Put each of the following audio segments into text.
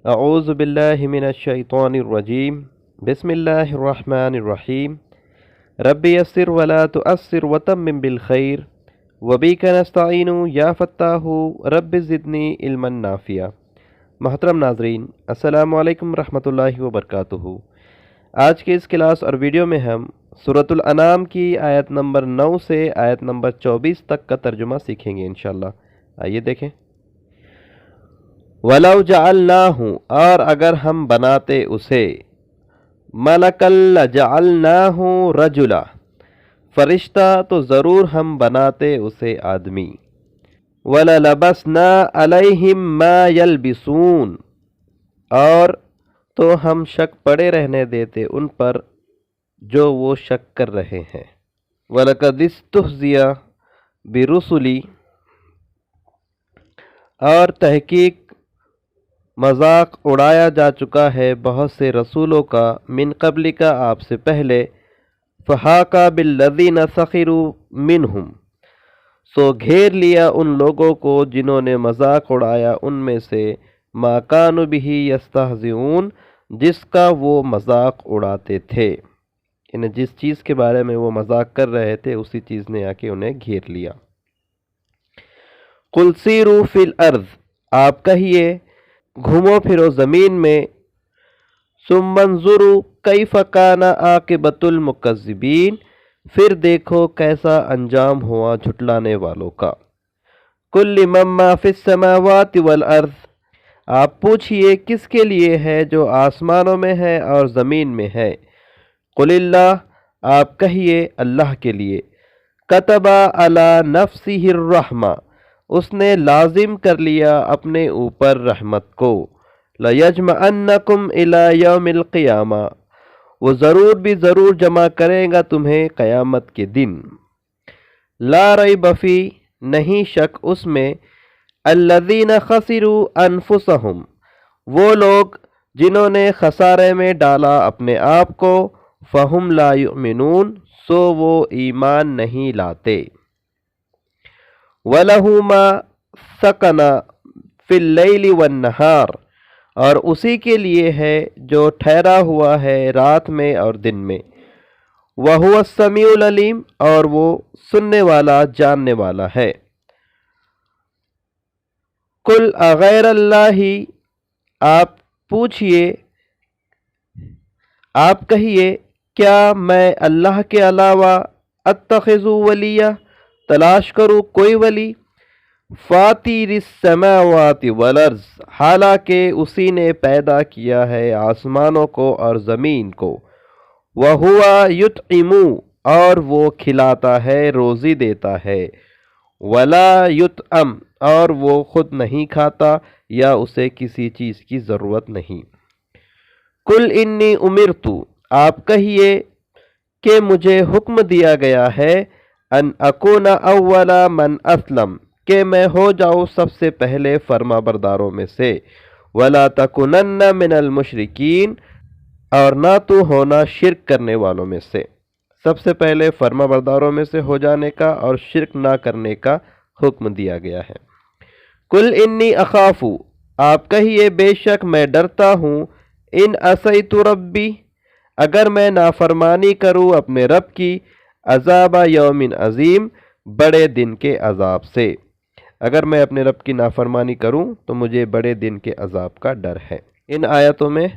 اعوذ باللہ من الشیطان الرجیم بسم اللہ الرحمن الرحیم رب یسر ولا تؤثر وتمم بالخیر وبک نستعین یا فتاح رب زدنی علما نافعا۔ محترم ناظرین، السلام علیکم ورحمۃ اللہ وبرکاتہ۔ آج کے اس کلاس اور ویڈیو میں ہم سورۃ الانعام کی آیت نمبر 9 سے آیت نمبر 24 تک کا ترجمہ سیکھیں گے انشاءاللہ۔ آئیے دیکھیں۔ وَلَوْ جَعَلْنَاهُ، اور اگر ہم بناتے اسے، مَلَكًا لَجَعَلْنَاهُ رَجُلًا، فرشتہ تو ضرور ہم بناتے اسے آدمی، وَلَلَبَسْنَا عَلَيْهِمْ مَا يَلْبِسُونَ، اور تو ہم شک پڑے رہنے دیتے ان پر جو وہ شک کر رہے ہیں۔ وَلَقَدِ اسْتُهْزِئَ بِرُسُلٍ، اور تحقیق مذاق اڑایا جا چکا ہے بہت سے رسولوں کا، من قبل کا، آپ سے پہلے، فحاقا بالذین سخروا منہم، سو گھیر لیا ان لوگوں کو جنہوں نے مذاق اڑایا ان میں سے، ما کانوا بہ یستہزئون، جس کا وہ مذاق اڑاتے تھے، یعنی جس چیز کے بارے میں وہ مذاق کر رہے تھے اسی چیز نے آ کے انہیں گھیر لیا۔ قل سیروا فی الارض، آپ کہیے گھومو پھرو زمین میں، ثم انظروا کیف کان عاقبۃ المکذبین، پھر دیکھو کیسا انجام ہوا جھٹلانے والوں کا۔ قل لمن ما فی السماوات والارض، آپ پوچھئے کس کے لیے ہے جو آسمانوں میں ہے اور زمین میں ہے۔ قل اللہ، آپ کہیے اللہ کے لیے۔ کتب علی نفسہ الرحمہ، اس نے لازم کر لیا اپنے اوپر رحمت کو، لَيَجْمَعَنَّكُمْ إِلَى يَوْمِ الْقِيَامَةِ، وہ ضرور بھی ضرور جمع کرے گا تمہیں قیامت کے دن۔ لا ریب فی، نہیں شک اس میں، الذین خسروا انفسہم، وہ لوگ جنہوں نے خسارے میں ڈالا اپنے آپ کو، فہم لا یؤمنون، سو وہ ایمان نہیں لاتے۔ وَلَهُ مَا سَكَنَ فِي اللَّيْلِ وَالنَّهَارِ، اور اسی کے لیے ہے جو ٹھہرا ہوا ہے رات میں اور دن میں۔ وَهُوَ السَّمِيعُ الْعَلِيمُ، اور وہ سننے والا جاننے والا ہے۔ قُلْ أَغَيْرَ اللَّهِ، آپ پوچھئے، آپ کہیے کیا میں اللہ کے علاوہ اتخذ ولیہ، تلاش کروں کوئی ولی، فاطر السماوات والارض، حالانکہ اسی نے پیدا کیا ہے آسمانوں کو اور زمین کو، وَهُوَ يُطْعِمُ، اور وہ کھلاتا ہے روزی دیتا ہے، وَلَا يُطْعَمُ، اور وہ خود نہیں کھاتا یا اسے کسی چیز کی ضرورت نہیں۔ قُلْ إِنِّي أُمِرْتُ، آپ کہیے کہ مجھے حکم دیا گیا ہے، ان اکون اول من اسلم، کہ میں ہو جاؤں سب سے پہلے فرما برداروں میں سے، ولا تکونن من المشرکین، اور نہ تو ہونا شرک کرنے والوں میں سے۔ سب سے پہلے فرما برداروں میں سے ہو جانے کا اور شرک نہ کرنے کا حکم دیا گیا ہے۔ قل انی اخاف، آپ کہیے بے شک میں ڈرتا ہوں، ان عصیت ربی، اگر میں نافرمانی کروں اپنے رب کی، عذاب یوم عظیم، بڑے دن کے عذاب سے، اگر میں اپنے رب کی نافرمانی کروں تو مجھے بڑے دن کے عذاب کا ڈر ہے۔ ان آیتوں میں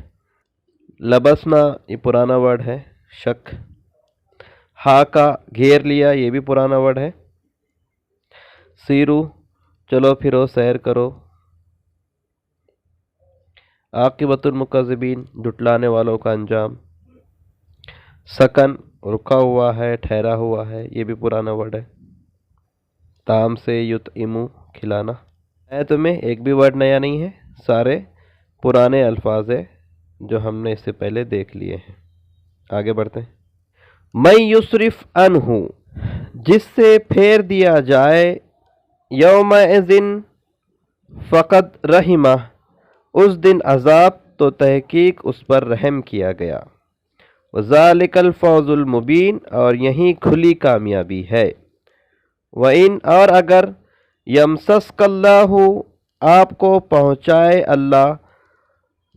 لبسنا، یہ پرانا ورڈ ہے، شک، ہا کا گھیر لیا، یہ بھی پرانا ورڈ ہے، سیرو، چلو پھرو سیر کرو، عاقبۃ المکذبین، جھٹلانے والوں کا انجام، سکن، رکا ہوا ہے، ٹھہرا ہوا ہے، یہ بھی پرانا ورڈ ہے، تام سے یطعمو، کھلانا۔ آیت میں ایک بھی ورڈ نیا نہیں ہے، سارے پرانے الفاظ ہیں جو ہم نے اس سے پہلے دیکھ لیے ہیں۔ آگے بڑھتے ہیں۔ من یصرف عنہ، جس سے پھیر دیا جائے، یومئذ فقد رحمہ، اس دن عذاب تو تحقیق اس پر رحم کیا گیا، وذالک الفوز المبین، اور یہی کھلی کامیابی ہے۔ وَإِنْ، اور اگر، یمسسک اللہ، آپ کو پہنچائے اللہ،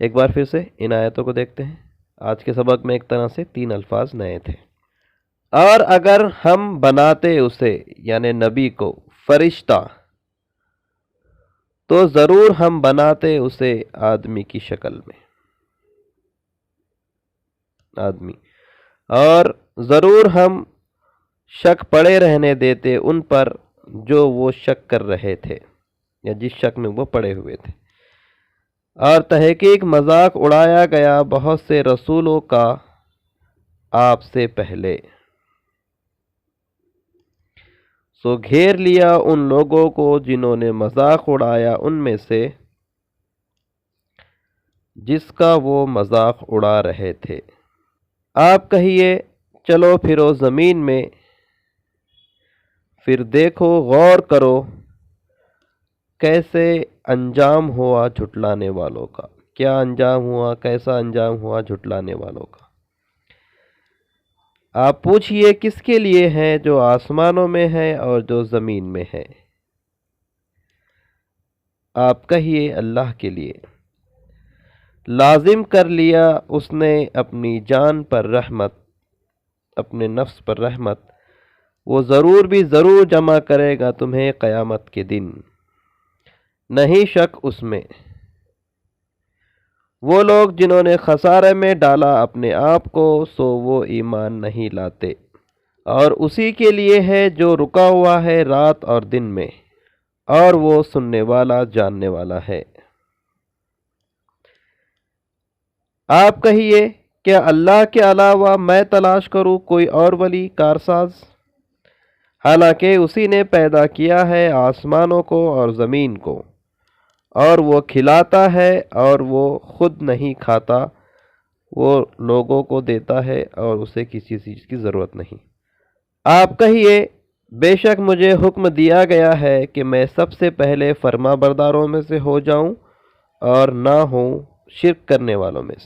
ایک بار پھر سے ان آیتوں کو دیکھتے ہیں۔ آج کے سبق میں ایک طرح سے 3 الفاظ نئے تھے۔ اور اگر ہم بناتے اسے یعنی نبی کو فرشتہ تو ضرور ہم بناتے اسے آدمی کی شکل میں، آدمی، اور ضرور ہم شک پڑے رہنے دیتے ان پر جو وہ شک کر رہے تھے یا جس شک میں وہ پڑے ہوئے تھے، اور تحقیق مذاق اڑایا گیا بہت سے رسولوں کا آپ سے پہلے، سو گھیر لیا ان لوگوں کو جنہوں نے مذاق اڑایا ان میں سے جس کا وہ مذاق اڑا رہے تھے۔ آپ کہیے چلو پھرو زمین میں، پھر دیکھو غور کرو کیسے انجام ہوا جھٹلانے والوں کا، کیا انجام ہوا، کیسا انجام ہوا جھٹلانے والوں کا۔ آپ پوچھئے کس کے لیے ہے جو آسمانوں میں ہے اور جو زمین میں ہے۔ آپ کہیے اللہ کے لیے۔ لازم کر لیا اس نے اپنی جان پر رحمت، اپنے نفس پر رحمت، وہ ضرور بھی ضرور جمع کرے گا تمہیں قیامت کے دن، نہیں شک اس میں۔ وہ لوگ جنہوں نے خسارے میں ڈالا اپنے آپ کو سو وہ ایمان نہیں لاتے، اور اسی کے لیے ہے جو رکا ہوا ہے رات اور دن میں، اور وہ سننے والا جاننے والا ہے۔ آپ کہیے کیا اللہ کے علاوہ میں تلاش کروں کوئی اور ولی کارساز، حالانکہ اسی نے پیدا کیا ہے آسمانوں کو اور زمین کو، اور وہ کھلاتا ہے اور وہ خود نہیں کھاتا، وہ لوگوں کو دیتا ہے اور اسے کسی چیز کی ضرورت نہیں۔ آپ کہیے بے شک مجھے حکم دیا گیا ہے کہ میں سب سے پہلے فرما برداروں میں سے ہو جاؤں اور نہ ہوں شرک کرنے والوں میں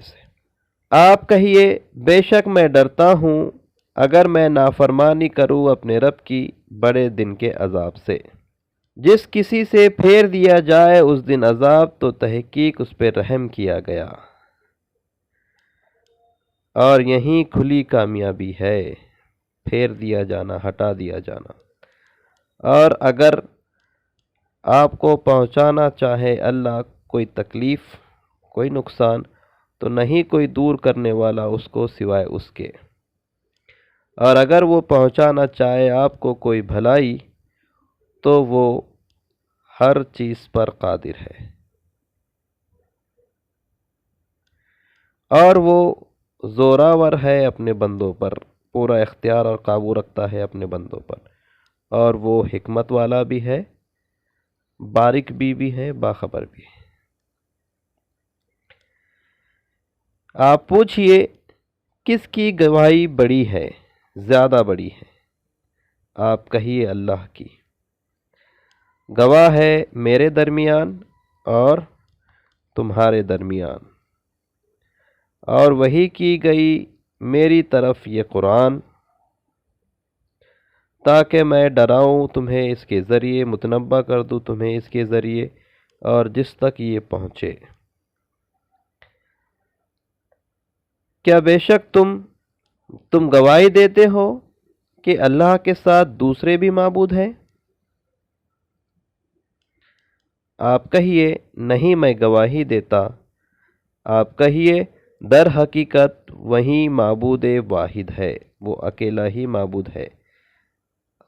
سے۔ آپ کہیے بے شک میں ڈرتا ہوں اگر میں نافرمانی کروں اپنے رب کی بڑے دن کے عذاب سے۔ جس کسی سے پھیر دیا جائے اس دن عذاب تو تحقیق اس پہ رحم کیا گیا، اور یہیں کھلی کامیابی ہے، پھیر دیا جانا، ہٹا دیا جانا۔ اور اگر آپ کو پہنچانا چاہے اللہ کوئی تکلیف، کوئی نقصان، تو نہیں کوئی دور کرنے والا اس کو سوائے اس کے، اور اگر وہ پہنچانا چاہے آپ کو کوئی بھلائی تو وہ ہر چیز پر قادر ہے، اور وہ زوراور ہے اپنے بندوں پر، پورا اختیار اور قابو رکھتا ہے اپنے بندوں پر، اور وہ حکمت والا بھی ہے، باریک بھی ہے، باخبر بھی ہے۔ آپ پوچھئے کس کی گواہی بڑی ہے، زیادہ بڑی ہے۔ آپ کہیے اللہ کی۔ گواہ ہے میرے درمیان اور تمہارے درمیان، اور وحی کی گئی میری طرف یہ قرآن، تاکہ میں ڈراؤں تمہیں اس کے ذریعے، متنبہ کر دوں تمہیں اس کے ذریعے، اور جس تک یہ پہنچے۔ کیا بے شک تم گواہی دیتے ہو کہ اللہ کے ساتھ دوسرے بھی معبود ہیں؟ آپ کہیے نہیں میں گواہی دیتا۔ آپ کہیے در حقیقت وہی معبود واحد ہے، وہ اکیلا ہی معبود ہے،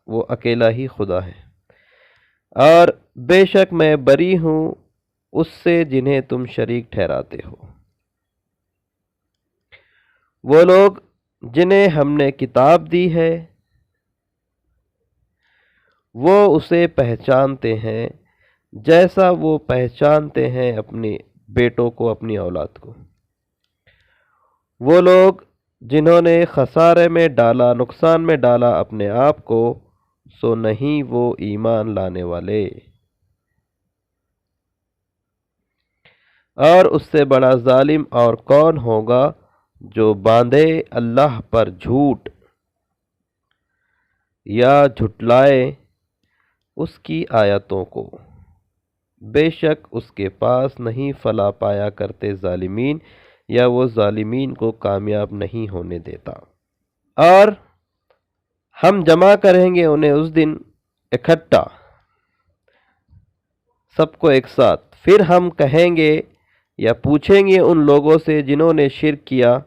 وہ اکیلا ہی خدا ہے، اور بے شک میں بری ہوں اس سے جنہیں تم شریک ٹھہراتے ہو۔ وہ لوگ جنہیں ہم نے کتاب دی ہے وہ اسے پہچانتے ہیں جیسا وہ پہچانتے ہیں اپنے بیٹوں کو، اپنی اولاد کو۔ وہ لوگ جنہوں نے خسارے میں ڈالا، نقصان میں ڈالا اپنے آپ کو، سو نہیں وہ ایمان لانے والے۔ اور اس سے بڑا ظالم اور کون ہوگا جو باندھے اللہ پر جھوٹ یا جھٹلائے اس کی آیتوں کو۔ بے شک اس کے پاس نہیں فلاح پایا کرتے ظالمین، یا وہ ظالمین کو کامیاب نہیں ہونے دیتا۔ اور ہم جمع کریں گے انہیں اس دن اکٹھا، سب کو ایک ساتھ، پھر ہم کہیں گے یا پوچھیں گے ان لوگوں سے جنہوں نے شرک کیا،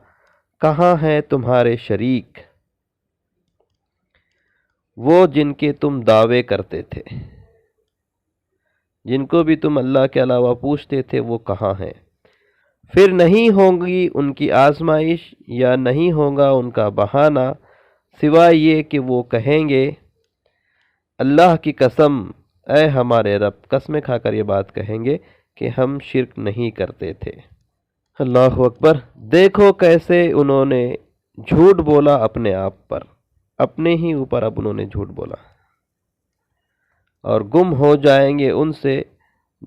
کہاں ہیں تمہارے شریک، وہ جن کے تم دعوے کرتے تھے، جن کو بھی تم اللہ کے علاوہ پوچھتے تھے وہ کہاں ہیں؟ پھر نہیں ہوگی ان کی آزمائش یا نہیں ہوگا ان کا بہانہ سوائے یہ کہ وہ کہیں گے اللہ کی قسم اے ہمارے رب، قسمیں کھا کر یہ بات کہیں گے کہ ہم شرک نہیں کرتے تھے۔ اللہ اکبر! دیکھو کیسے انہوں نے جھوٹ بولا اپنے آپ پر، اپنے ہی اوپر اب انہوں نے جھوٹ بولا، اور گم ہو جائیں گے ان سے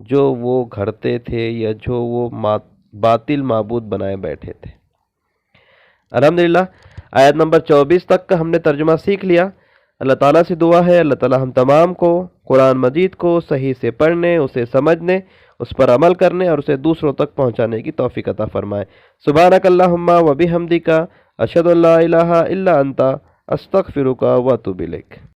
جو وہ گھڑتے تھے یا جو وہ باطل معبود بنائے بیٹھے تھے۔ الحمدللہ آیت نمبر 24 تک کا ہم نے ترجمہ سیکھ لیا۔ اللہ تعالیٰ سے دعا ہے اللہ تعالیٰ ہم تمام کو قرآن مجید کو صحیح سے پڑھنے، اسے سمجھنے، اس پر عمل کرنے اور اسے دوسروں تک پہنچانے کی توفیق عطا فرمائے۔ سبحانک اللہم و بحمدک، اشہد ان لا الہ الا انت، استغفرک و اتوب الیک۔